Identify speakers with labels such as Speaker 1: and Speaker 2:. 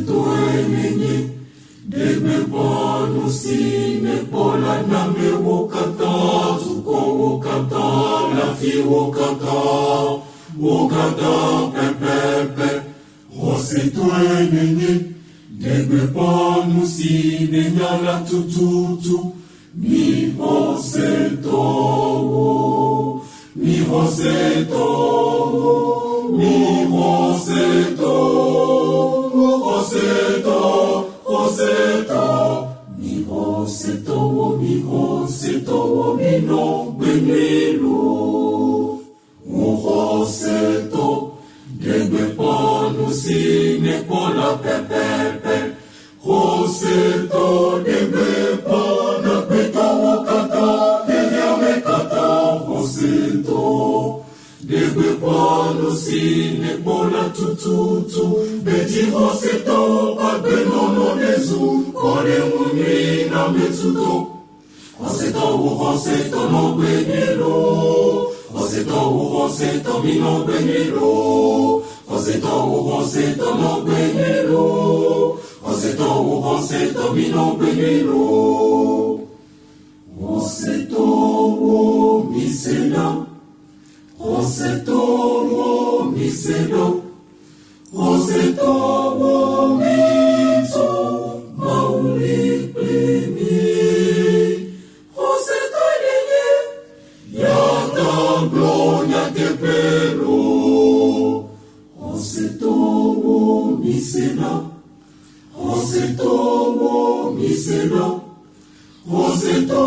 Speaker 1: toenenye debe panu sine pola na me wokata tuko wokata la fi wokata pepepe ose toenenye debe panu sine nyala tututu mi hoseto mi hoseto mi hoseto hoseto hoseto mi hoseto mi hoseto mi no benelu mo hoseto degbe ponu sine pola pepepe hoseto degbe ponu peto kata degbe kata hoseto degbe ponu sine pola tututu beti hoseto pagbenono nezu ore muni na metuto hoseto no benelo hoseto mi no benelo hoseto no benelo hoseto mi no benelo hoseto mi sena hoseto mi sena hoseto mi so mauli pleni hoseto nene yata gloria te pero hoseto mi sena hoseto mi sena hoseto